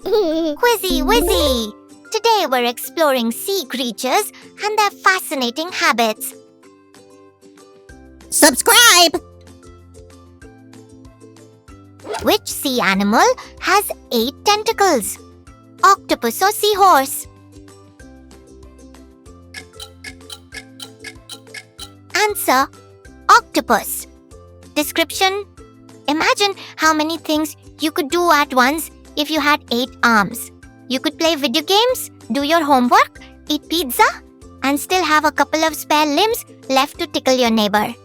Quizzy, Whizzy! Today we're exploring sea creatures and their fascinating habits. Subscribe! Which sea animal has 8 tentacles? Octopus or seahorse? Answer: octopus. Description: imagine how many things you could do at once if you had 8 arms. You could play video games, do your homework, eat pizza, and still have a couple of spare limbs left to tickle your neighbor.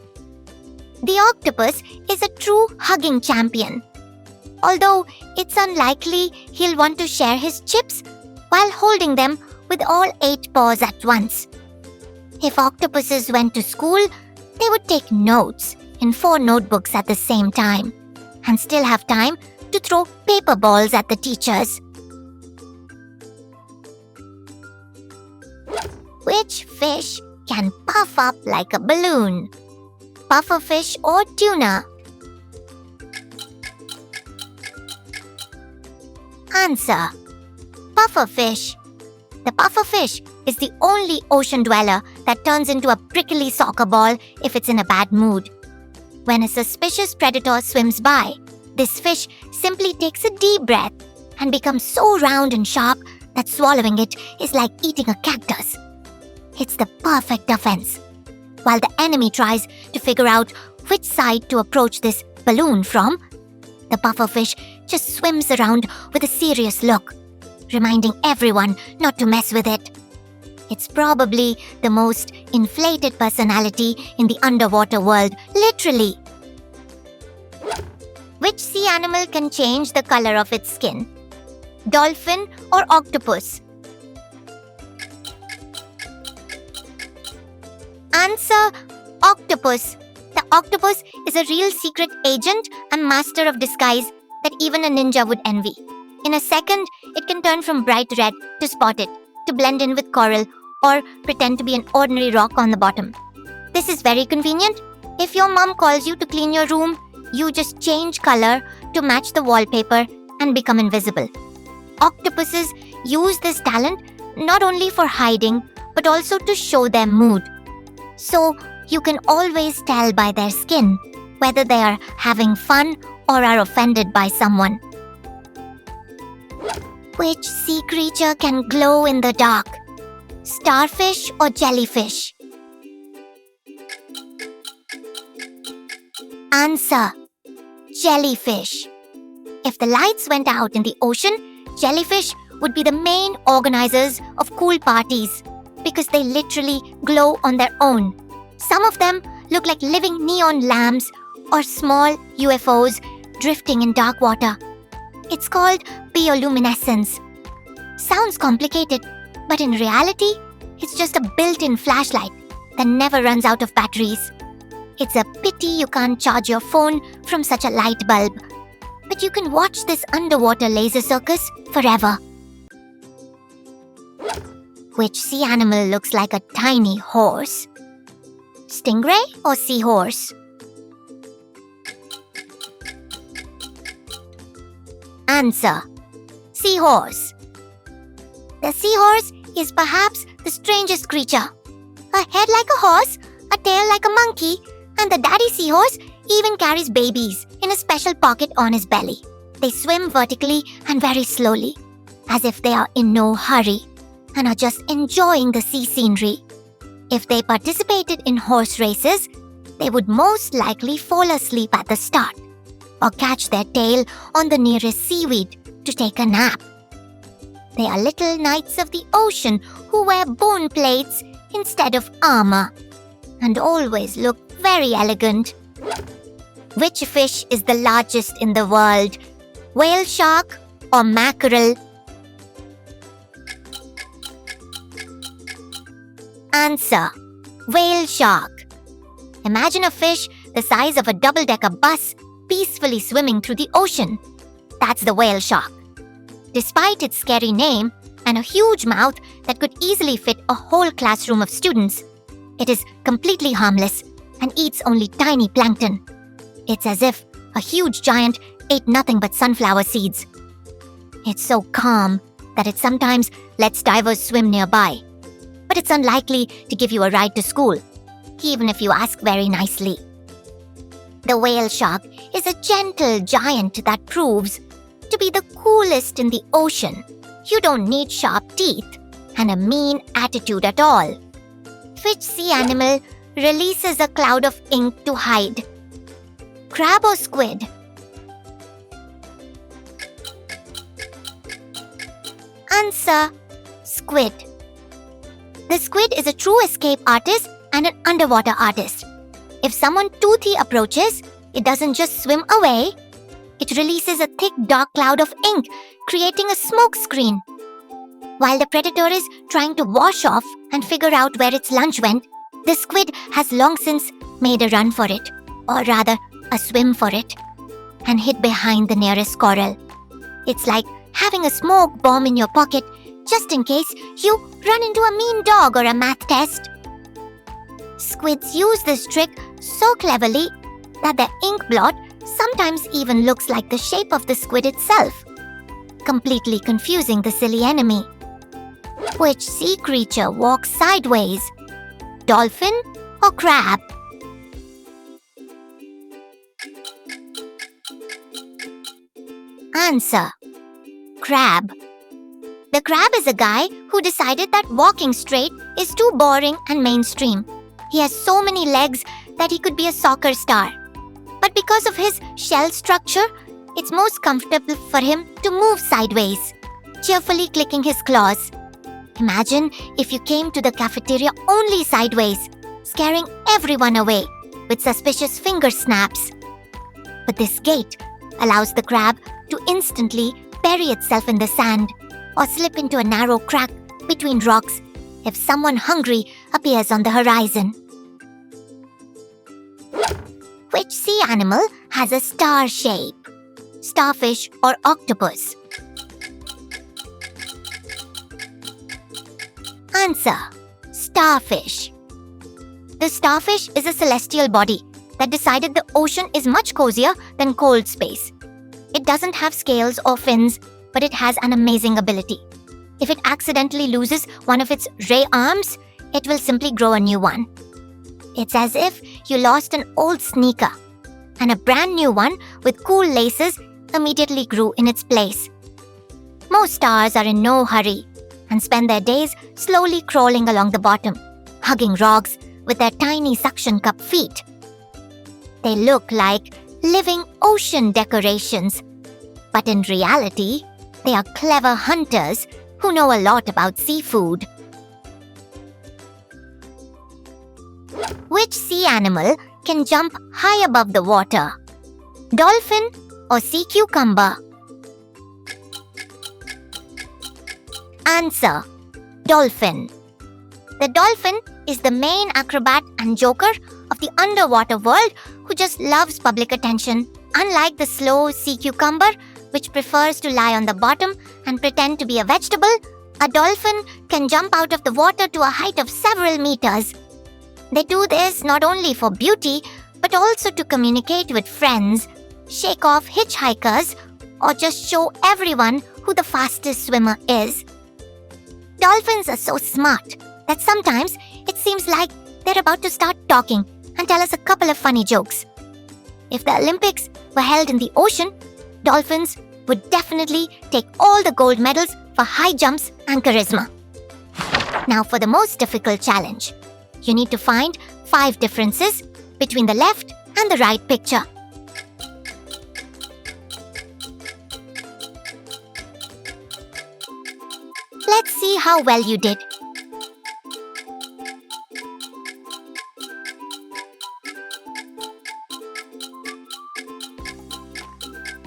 The octopus is a true hugging champion. Although it's unlikely he'll want to share his chips while holding them with all 8 paws at once. If octopuses went to school, they would take notes in 4 notebooks at the same time and still have time to throw paper balls at the teachers. Which fish can puff up like a balloon? Pufferfish or tuna? Answer: pufferfish. The pufferfish is the only ocean dweller that turns into a prickly soccer ball if it's in a bad mood. When a suspicious predator swims by, this fish simply takes a deep breath and becomes so round and sharp that swallowing it is like eating a cactus. It's the perfect defense. While the enemy tries to figure out which side to approach this balloon from, the pufferfish just swims around with a serious look, reminding everyone not to mess with it. It's probably the most inflated personality in the underwater world, literally. Which sea animal can change the color of its skin? Dolphin or octopus? Answer: octopus. The octopus is a real secret agent and master of disguise that even a ninja would envy. In a second, it can turn from bright red to spotted, to blend in with coral, or pretend to be an ordinary rock on the bottom. This is very convenient. If your mom calls you to clean your room, you just change color to match the wallpaper and become invisible. Octopuses use this talent not only for hiding, but also to show their mood. So, you can always tell by their skin whether they are having fun or are offended by someone. Which sea creature can glow in the dark? Starfish or jellyfish? Answer: jellyfish. If the lights went out in the ocean, jellyfish would be the main organizers of cool parties because they literally glow on their own. Some of them look like living neon lamps or small UFOs drifting in dark water. It's called bioluminescence. Sounds complicated, but in reality, it's just a built-in flashlight that never runs out of batteries. It's a pity you can't charge your phone from such a light bulb, but you can watch this underwater laser circus forever. Which sea animal looks like a tiny horse? Stingray or seahorse? Answer: seahorse. The seahorse is perhaps the strangest creature. A head like a horse, a tail like a monkey, and the daddy seahorse even carries babies in a special pocket on his belly. They swim vertically and very slowly, as if they are in no hurry and are just enjoying the sea scenery. If they participated in horse races, they would most likely fall asleep at the start or catch their tail on the nearest seaweed to take a nap. They are little knights of the ocean who wear bone plates instead of armor and always look very elegant. Which fish is the largest in the world? Whale shark or mackerel? Answer: whale shark. Imagine a fish the size of a double-decker bus peacefully swimming through the ocean. That's the whale shark. Despite its scary name and a huge mouth that could easily fit a whole classroom of students, it is completely harmless and eats only tiny plankton. It's as if a huge giant ate nothing but sunflower seeds. It's so calm that it sometimes lets divers swim nearby. But it's unlikely to give you a ride to school, even if you ask very nicely. The whale shark is a gentle giant that proves to be the coolest in the ocean. You don't need sharp teeth and a mean attitude at all. Which sea animal releases a cloud of ink to hide? Crab or squid? Answer: squid. The squid is a true escape artist and an underwater artist. If someone toothy approaches, it doesn't just swim away. It releases a thick dark cloud of ink, creating a smoke screen. While the predator is trying to wash off and figure out where its lunch went, the squid has long since made a run for it, or rather, a swim for it, and hid behind the nearest coral. It's like having a smoke bomb in your pocket just in case you run into a mean dog or a math test. Squids use this trick so cleverly that the ink blot sometimes even looks like the shape of the squid itself, completely confusing the silly enemy. Which sea creature walks sideways? Dolphin or crab? Answer: crab. The crab is a guy who decided that walking straight is too boring and mainstream. He has so many legs that he could be a soccer star. But because of his shell structure, it's most comfortable for him to move sideways, cheerfully clicking his claws. Imagine if you came to the cafeteria only sideways, scaring everyone away with suspicious finger snaps. But this gait allows the crab to instantly bury itself in the sand or slip into a narrow crack between rocks if someone hungry appears on the horizon. Which sea animal has a star shape? Starfish or octopus? Answer: starfish. The starfish is a celestial body that decided the ocean is much cozier than cold space. It doesn't have scales or fins, but it has an amazing ability. If it accidentally loses one of its ray arms, it will simply grow a new one. It's as if you lost an old sneaker, and a brand new one with cool laces immediately grew in its place. Most stars are in no hurry and spend their days slowly crawling along the bottom, hugging rocks with their tiny suction cup feet. They look like living ocean decorations, but in reality, they are clever hunters who know a lot about seafood. Which sea animal can jump high above the water? Dolphin or sea cucumber? Answer: dolphin. The dolphin is the main acrobat and joker of the underwater world who just loves public attention. Unlike the slow sea cucumber, which prefers to lie on the bottom and pretend to be a vegetable, a dolphin can jump out of the water to a height of several meters. They do this not only for beauty, but also to communicate with friends, shake off hitchhikers, or just show everyone who the fastest swimmer is. Dolphins are so smart that sometimes it seems like they're about to start talking and tell us a couple of funny jokes. If the Olympics were held in the ocean, dolphins would definitely take all the gold medals for high jumps and charisma. Now for the most difficult challenge. You need to find 5 differences between the left and the right picture. Let's see how well you did.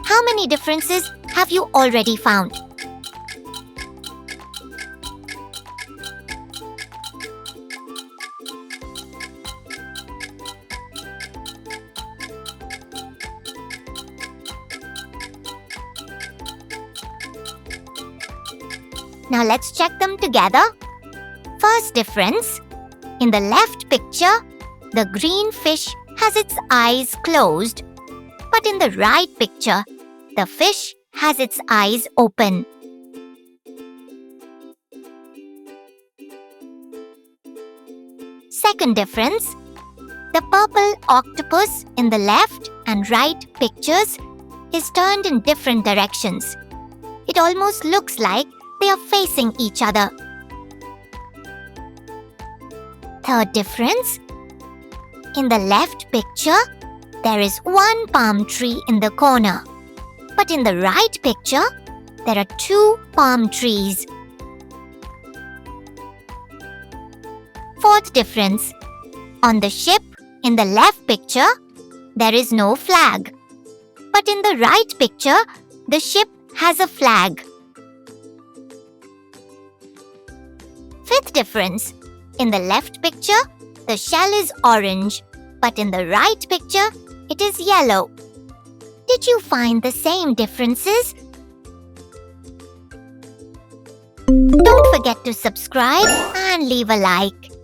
How many differences have you already found? Now let's check them together. First difference. In the left picture, the green fish has its eyes closed. But in the right picture, the fish has its eyes open. Second difference. The purple octopus in the left and right pictures is turned in different directions. It almost looks like they are facing each other. Third difference. In the left picture, there is one palm tree in the corner. But in the right picture, there are two palm trees. Fourth difference. On the ship in the left picture, there is no flag. But in the right picture, the ship has a flag. Fifth difference. In the left picture, the shell is orange, but in the right picture, it is yellow. Did you find the same differences? Don't forget to subscribe and leave a like.